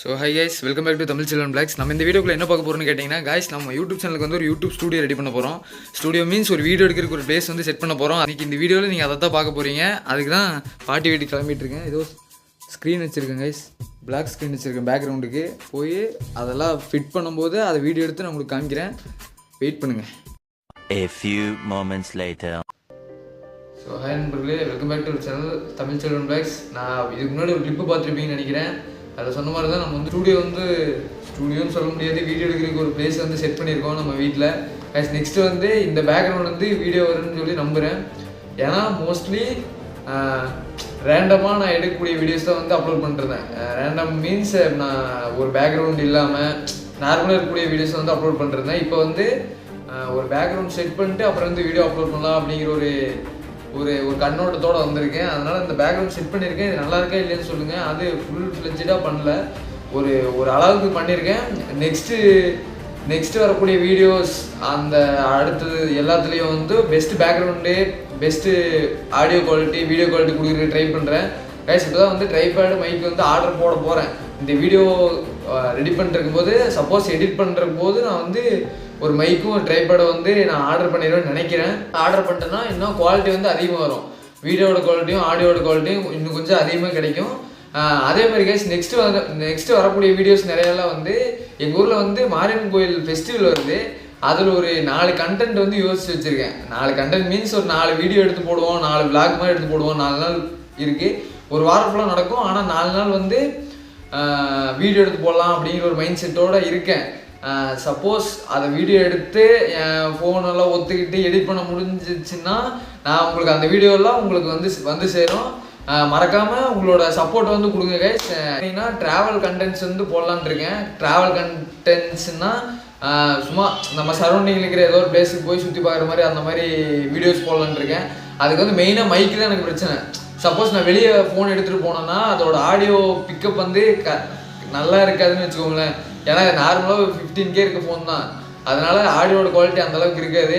So hi guys, welcome back to Tamil children blogs. நம்ம இந்த வீடியோக்குள்ள என்ன பார்க்க போகிறோம்னு கேட்டிங்கன்னா, கைஸ் நம்ம யூடியூப் சேனலுக்கு வந்து ஒரு யூடியூப் ஸ்டூடியோ ரெடி பண்ண போகிறோம். ஸ்டூடியோ மீன்ஸ் ஒரு வீடியோ எடுக்கிறதுக்கு ஒரு பிளேஸ் வந்து செட் பண்ண போகிறோம். அன்றைக்கி இந்த வீடியோவில் நீங்கள் அதை தான் பார்க்க போகிறீங்க. அதுக்கு தான் பாட்டி வீட்டுக்கு கிளம்பிட்டு இருக்கேன். ஏதோ ஸ்க்ரீன் வச்சுருக்கேன் கைஸ், பிளாக் ஸ்க்ரீன் வச்சுருக்கேன் பேக்ரவுண்டுக்கு. போய் அதெல்லாம் ஃபிட் பண்ணும்போது அதை வீடியோ எடுத்து நான் உங்களுக்கு காமிக்கிறேன். வெயிட் பண்ணுங்கள். A few moments later. So hi நண்பர்களே, welcome back to channel Tamil children blocks. நான் இதுக்கு முன்னாடி ஒரு கிளிப்பு பார்த்துருப்பீங்கன்னு நினைக்கிறேன். அதில் சொன்ன மாதிரி தான் நம்ம வந்து ஸ்டூடியோன்னு சொல்ல முடியாது, வீடியோ எடுக்கிறதுக்கு ஒரு பிளேஸ் வந்து செட் பண்ணியிருக்கோம் நம்ம வீட்டில். நெக்ஸ்ட்டு வந்து இந்த பேக்ரவுண்ட் வந்து வீடியோ வரும்னு சொல்லி நம்புகிறேன். ஏன்னா மோஸ்ட்லி ரேண்டமாக நான் எடுக்கக்கூடிய வீடியோஸ் தான் வந்து அப்லோட் பண்ணுறேன். ரேண்டம் மீன்ஸ் நான் ஒரு பேக்ரவுண்ட் இல்லாமல் நார்மலாக இருக்கக்கூடிய வீடியோஸ் வந்து அப்லோட் பண்ணுறேன். இப்போ வந்து ஒரு பேக்ரவுண்ட் செட் பண்ணிட்டு அப்புறம் வந்து வீடியோ அப்லோட் பண்ணலாம் அப்படிங்கிற ஒரு ஒரு ஒரு கண்ணோட்டத்தோடு வந்திருக்கேன். அதனால் இந்த பேக்ரவுண்ட் செட் பண்ணியிருக்கேன். இது நல்லா இருக்கா இல்லைன்னு சொல்லுங்கள். அது ஃபுல் ஃப்ளெட்ஜாக பண்ணல, ஒரு அளவுக்கு பண்ணியிருக்கேன். நெக்ஸ்ட்டு வரக்கூடிய வீடியோஸ் அந்த அடுத்தது எல்லாத்துலேயும் வந்து best background, best audio quality, video quality கொடுக்குறதுக்கு ட்ரை பண்ணுறேன். கைஸ் இப்போ தான் வந்து ட்ரைபேடு மைக் வந்து ஆர்டர் போட போகிறேன். இந்த வீடியோ ரெடி பண்ணிருக்கும் போது, சப்போஸ் எடிட் பண்ணுற போது நான் வந்து ஒரு மைக்கும் ஒரு ட்ரைபேடை வந்து நான் ஆர்டர் பண்ணிடுவேன்னு நினைக்கிறேன். ஆர்டர் பண்ணிட்டேன்னா இன்னும் குவாலிட்டி வந்து அதிகமாக வரும். வீடியோட குவாலிட்டியும் ஆடியோட குவாலிட்டியும் இன்னும் கொஞ்சம் அதிகமாக கிடைக்கும். அதே மாதிரி கைஸ் நெக்ஸ்ட்டு வரக்கூடிய வீடியோஸ் நிறையெல்லாம் வந்து எங்கள் ஊரில் வந்து மாரியம்மன் கோயில் ஃபெஸ்டிவல் வருது. அதில் ஒரு 4 கண்டென்ட் வந்து யோசிச்சு வச்சுருக்கேன். 4 கண்டென்ட் மீன்ஸ் ஒரு 4 வீடியோ எடுத்து போடுவோம், 4 விளாக் மாதிரி எடுத்து போடுவோம். 4 நாள் இருக்குது, ஒரு வாரம் ஃபுல்லாக நடக்கும். ஆனால் 4 நாள் வந்து வீடியோ எடுத்து போடலாம் அப்படிங்கிற ஒரு மைண்ட் செட்டோடு இருக்கேன். சப்போஸ் அதை வீடியோ எடுத்து என் ஃபோனெல்லாம் ஒத்துக்கிட்டு எடிட் பண்ண முடிஞ்சிச்சுன்னா நான் உங்களுக்கு அந்த வீடியோலாம் உங்களுக்கு வந்து சேரும். மறக்காமல் உங்களோட சப்போர்ட் வந்து கொடுங்க கைஸ். ஏன்னா ட்ராவல் கண்டென்ட்ஸ் வந்து போடலான்ட்டு இருக்கேன். ட்ராவல் கண்டென்ட்ஸ்னால் சும்மா நம்ம சரௌண்டிங்கில் இருக்கிற ஏதோ ஒரு பிளேஸுக்கு போய் சுற்றி பார்க்குற மாதிரி அந்த மாதிரி வீடியோஸ் போடலான்ட்டு இருக்கேன். அதுக்கு வந்து மெயினாக மைக்கு தான் எனக்கு பிரச்சனை. சப்போஸ் நான் வெளியே ஃபோன் எடுத்துகிட்டு போனேன்னா அதோட ஆடியோ பிக்கப் வந்து நல்லா இருக்காதுன்னு வச்சுக்கோங்களேன். ஏன்னா நார்மலாக 15K இருக்க ஃபோன் தான். அதனால் ஆடியோட குவாலிட்டி அந்தளவுக்கு இருக்காது.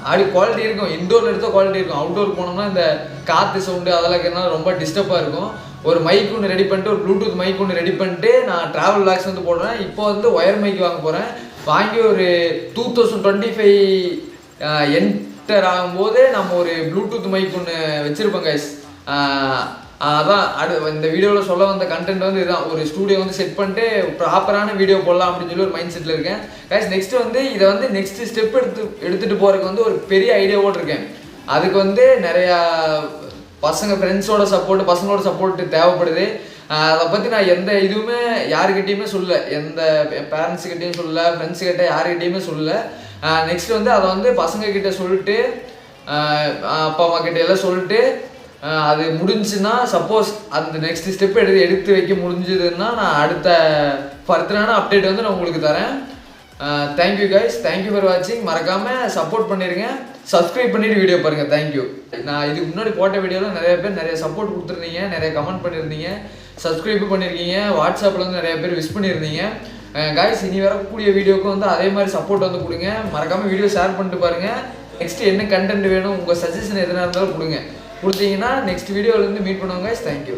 ஆடியோ குவாலிட்டி இருக்கும், இன்டோரில் எடுத்தால் குவாலிட்டி இருக்கும். அவுட்டோர் போனோம்னா இந்த காற்று சவுண்டு அதெல்லாம் இருக்கிறனால ரொம்ப டிஸ்டர்பாக இருக்கும். ஒரு மைக் ஒன்று ரெடி பண்ணிட்டு, ஒரு ப்ளூடூத் மைக் ஒன்று ரெடி பண்ணிட்டு நான் ட்ராவல் விளாக்ஸ் வந்து போடுறேன். இப்போ வந்து ஒயர் மைக் வாங்க போகிறேன். வாங்கி ஒரு 2025 என்டர் ஆகும்போது நம்ம ஒரு ப்ளூடூத் மைக் ஒன்று வச்சுருப்போம் கைஸ். அதான் இந்த வீடியோவில் சொல்ல வந்த கண்டென்ட் வந்து இதுதான். ஒரு ஸ்டூடியோ வந்து செட் பண்ணிட்டு ப்ராப்பரான வீடியோ போடலாம் அப்படின்னு சொல்லி ஒரு மைண்ட் செட்டில் இருக்கேன் கைஸ். நெக்ஸ்ட்டு வந்து இதை வந்து நெக்ஸ்ட்டு ஸ்டெப் எடுத்துகிட்டு போகிறதுக்கு வந்து ஒரு பெரிய ஐடியாவோடு இருக்கேன். அதுக்கு வந்து நிறையா ஃப்ரெண்ட்ஸோட பசங்களோட சப்போர்ட்டு தேவைப்படுது. அதை பற்றி நான் எந்த இதுவுமே யாருக்கிட்டையுமே சொல்லலை, எந்த பேரண்ட்ஸுக்கிட்டையும் சொல்லலை, ஃப்ரெண்ட்ஸுக்கிட்ட யாருக்கிட்டையுமே சொல்லலை. நெக்ஸ்ட் வந்து அதை வந்து பசங்கக்கிட்ட சொல்லிட்டு, அப்பா அம்மா கிட்ட எல்லாம் சொல்லிட்டு, அது முடிஞ்சுன்னா சப்போஸ் அந்த நெக்ஸ்ட் ஸ்டெப் எடுத்து வைக்க முடிஞ்சதுன்னா நான் அடுத்த ஃபர்தரான அப்டேட் வந்து நான் உங்களுக்கு தரேன். தேங்க்யூ கைஸ், தேங்க்யூ ஃபார் வாட்சிங். மறக்காமல் சப்போர்ட் பண்ணிடுங்க, சப்ஸ்கிரைப் பண்ணிவிட்டு வீடியோ பாருங்கள். தேங்க்யூ. நான் இதுக்கு முன்னாடி போட்ட வீடியோவில் நிறைய பேர் நிறைய சப்போர்ட் கொடுத்துருந்தீங்க, நிறைய கமெண்ட் பண்ணியிருந்தீங்க, சப்ஸ்கிரைப் பண்ணியிருக்கீங்க, வாட்ஸ்அப்பில் வந்து நிறைய பேர் விஷ் பண்ணியிருந்தீங்க. கைஸ் இனி வரக்கூடிய வீடியோவுக்கு வந்து அதே மாதிரி சப்போர்ட் வந்து கொடுங்க. மறக்காமல் வீடியோ ஷேர் பண்ணிட்டு பாருங்கள். நெக்ஸ்ட்டு என்ன கண்டென்ட் வேணும், உங்கள் சஜஷன் எதுனா இருந்தாலும் கொடுத்தீங்கன்னா நெக்ஸ்ட் வீடியோவிலேருந்து மீட் பண்ணுவோங்க கைஸ். தேங்க்யூ.